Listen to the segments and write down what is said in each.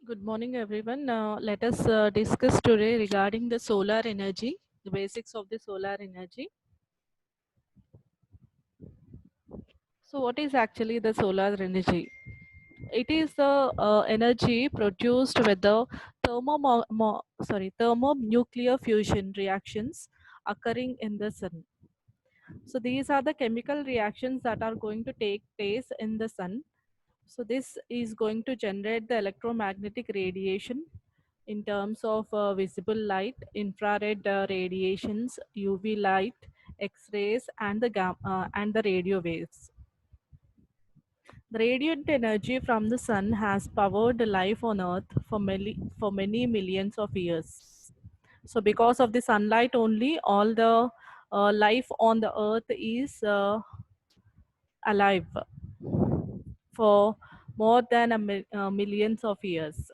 Good morning, everyone. Let us discuss today regarding the solar energy, the basics of the solar energy. So, what is actually the solar energy? It is the energy produced with the thermonuclear fusion reactions occurring in the sun. So, these are the chemical reactions that are going to take place in the sun. So, this is going to generate the electromagnetic radiation in terms of visible light, infrared radiations, UV light, X-rays, and and the radio waves. The radiant energy from the sun has powered life on Earth for many millions of years. So, because of the sunlight only, all the life on the Earth is alive for more than millions of years.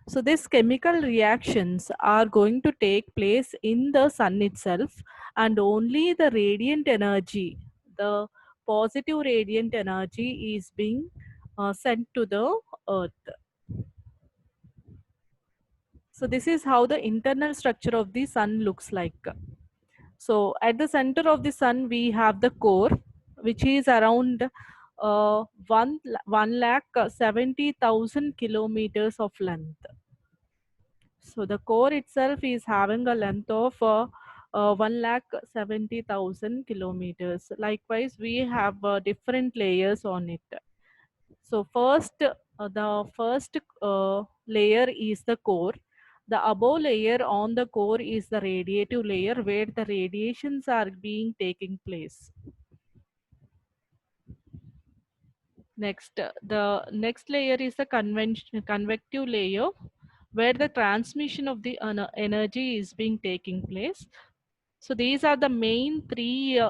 So these chemical reactions are going to take place in the sun itself, and only the radiant energy, the positive radiant energy is being sent to the earth. So this is how the internal structure of the sun looks like. So at the center of the sun we have the core, which is around 1,70,000 kilometers of length. So the core itself is having a length of 1,70,000 kilometers. Likewise, we have different layers on it. So the first layer is the core. The above layer on the core is the radiative layer where the radiations are being taking place. Next, the next layer is the convective layer where the transmission of the energy is being taking place. So these are the main three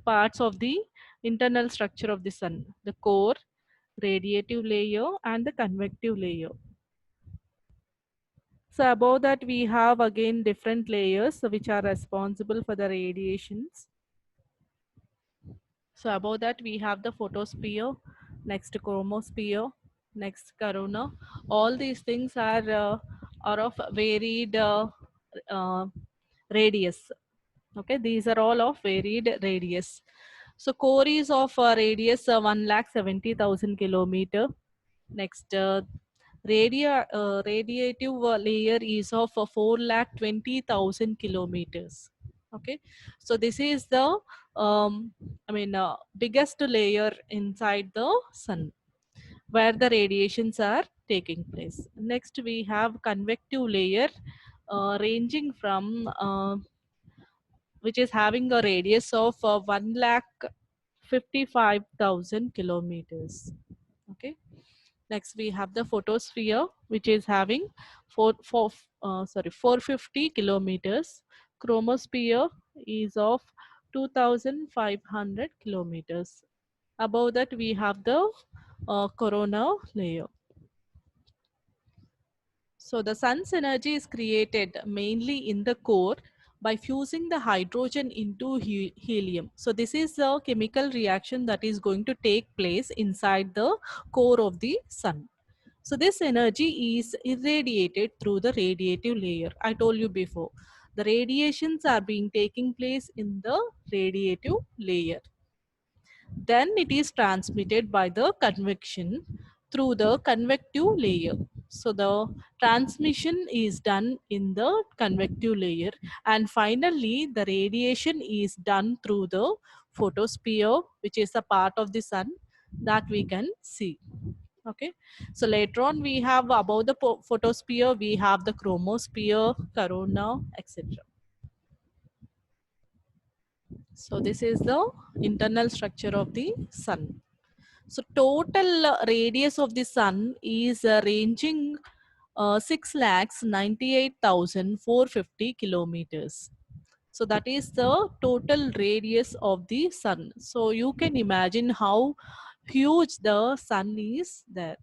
parts of the internal structure of the sun: the core, radiative layer, and the convective layer. So above that we have again different layers which are responsible for the radiations. So above that we have the photosphere, next chromosphere, next corona. All these things are of varied uh, radius. Okay, these are all of varied radius. So core is of radius 1,70,000 kilometer. Next, radiative layer is of 4,20,000 kilometers. Okay, so this is the biggest layer inside the sun where the radiations are taking place. Next, we have convective layer ranging from which is having a radius of 1,55,000 kilometers. Okay. Next, we have the photosphere, which is having 450 kilometers. Chromosphere is of 2,500 kilometers. Above that, we have the corona layer. So the sun's energy is created mainly in the core by fusing the hydrogen into helium. So this is a chemical reaction that is going to take place inside the core of the sun. So this energy is irradiated through the radiative layer. I told you before, the radiations are being taking place in the radiative layer. Then it is transmitted by the convection through the convective layer. So the transmission is done in the convective layer, and finally the radiation is done through the photosphere, which is a part of the sun that we can see. Okay, so later on we have above the photosphere we have the chromosphere, corona, etc. So this is the internal structure of the sun. So total radius of the sun is ranging 6,98,450 kilometers. So that is the total radius of the sun. So you can imagine how huge the sun is there.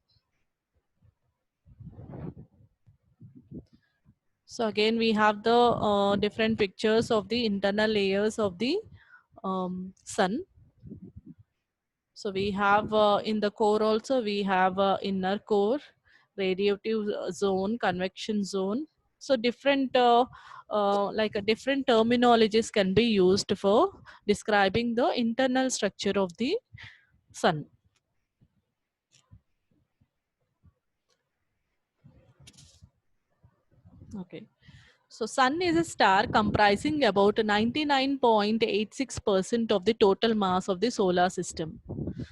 So again we have the different pictures of the internal layers of the sun. So we have in the core also we have inner core, radiative zone, convection zone. So different like a different terminologies can be used for describing the internal structure of the sun. Okay. So sun is a star comprising about 99.86% of the total mass of the solar system.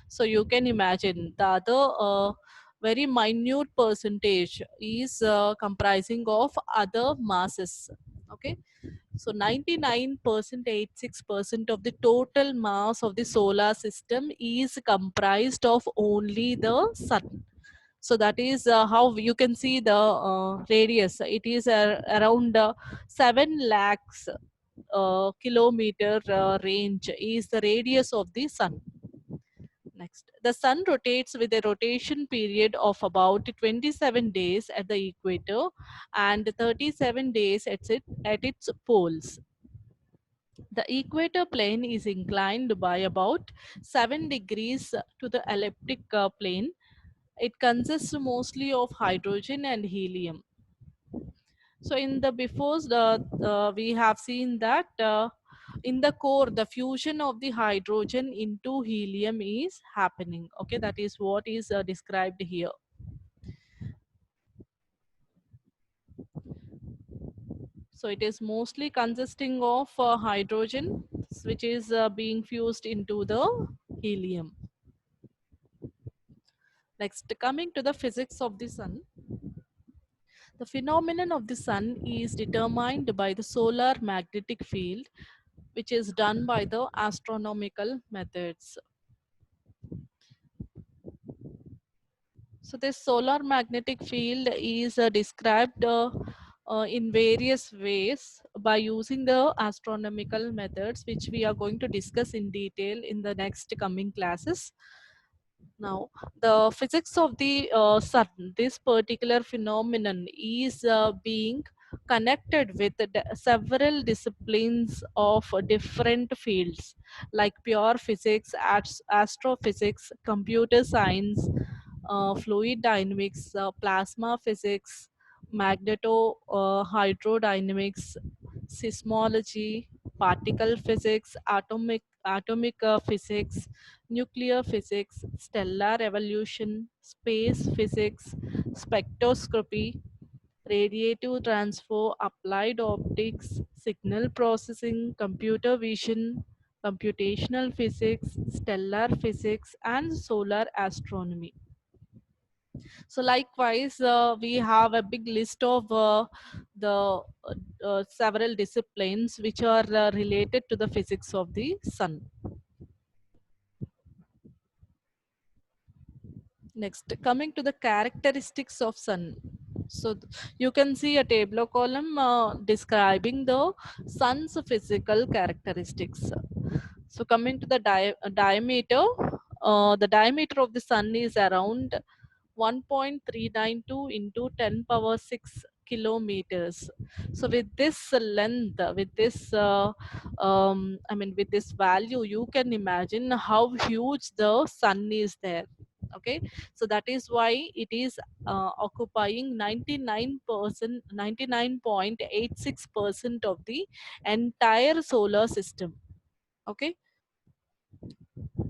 So you can imagine the other very minute percentage is comprising of other masses. Okay. So 99%, 86% of the total mass of the solar system is comprised of only the sun. So that is how you can see the radius. It is around 7 lakhs kilometer range is the radius of the sun. Next, the sun rotates with a rotation period of about 27 days at the equator and 37 days at its poles. The equator plane is inclined by about 7 degrees to the elliptic plane. It consists mostly of hydrogen and helium. So in the befores, we have seen that in the core, the fusion of the hydrogen into helium is happening. Okay, that is what is described here. So it is mostly consisting of hydrogen, which is being fused into the helium. Next, coming to the physics of the sun. The phenomenon of the sun is determined by the solar magnetic field, which is done by the astronomical methods. So this solar magnetic field is described in various ways by using the astronomical methods, which we are going to discuss in detail in the next coming classes. Now, the physics of the sun, this particular phenomenon is being connected with several disciplines of different fields like pure physics, astrophysics, computer science, fluid dynamics, plasma physics, magneto hydrodynamics, seismology, particle physics, atomic physics, nuclear physics, stellar evolution, space physics, spectroscopy, radiative transfer, applied optics, signal processing, computer vision, computational physics, stellar physics, and solar astronomy. So likewise, we have a big list of the several disciplines which are related to the physics of the sun. Next, coming to the characteristics of sun. So you can see a table column describing the sun's physical characteristics. So coming to the diameter, the diameter of the sun is around 1.392 into 10 power 6 kilometers. So with this length, with this with this value, you can imagine how huge the sun is there. Okay, so that is why it is occupying 99%, 99.86% of the entire solar system. Okay,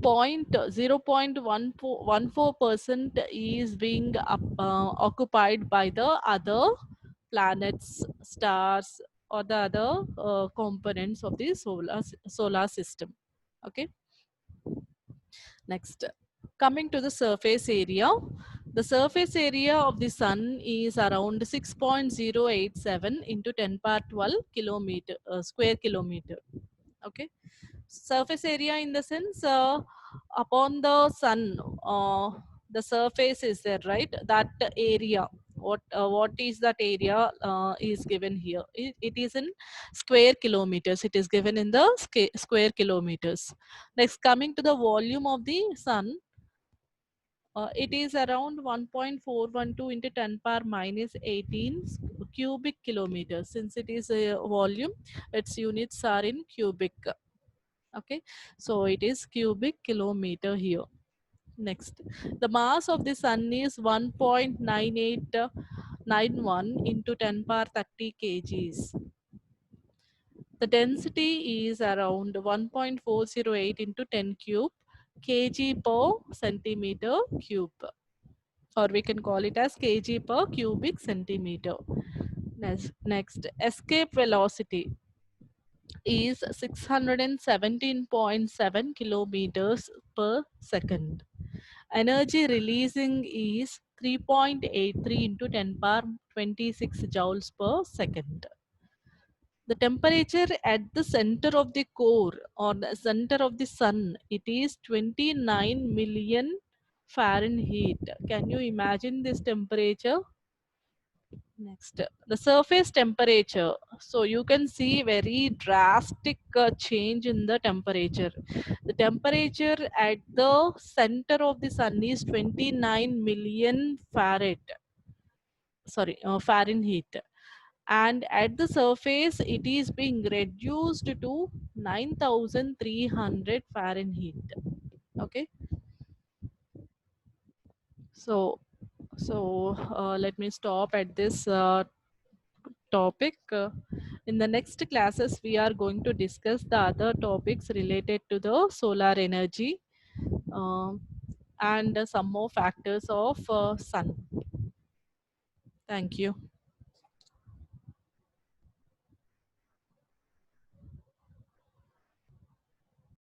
0.14% is being occupied by the other planets, stars, or the other components of the solar system. Okay, next, coming to the surface area. The surface area of the sun is around 6.087 into 10 power 12 kilometer square kilometer. Okay, surface area in the sense upon the sun, the surface is there, right? That area, what is that area is given here. It is in square kilometers. It is given in the square kilometers. Next, coming to the volume of the sun, it is around 1.412 into 10 power minus 18 cubic kilometers. Since it is a volume, its units are in cubic. Okay, so it is cubic kilometer here. Next, the mass of the sun is 1.9891 into 10 power 30 kgs. The density is around 1.408 into 10 cube kg per centimeter cube, or we can call it as kg per cubic centimeter. Next, escape velocity is 617.7 kilometers per second. Energy releasing is 3.83 into 10 power 26 joules per second. The temperature at the center of the core or the center of the sun, it is 29 million Fahrenheit. Can you imagine this temperature? Next, the surface temperature. So you can see very drastic change in the temperature. The temperature at the center of the sun is 29 million Fahrenheit, and at the surface it is being reduced to 9300 Fahrenheit. Okay, so let me stop at this topic. In the next classes, we are going to discuss the other topics related to the solar energy, uh, and some more factors of sun. Thank you.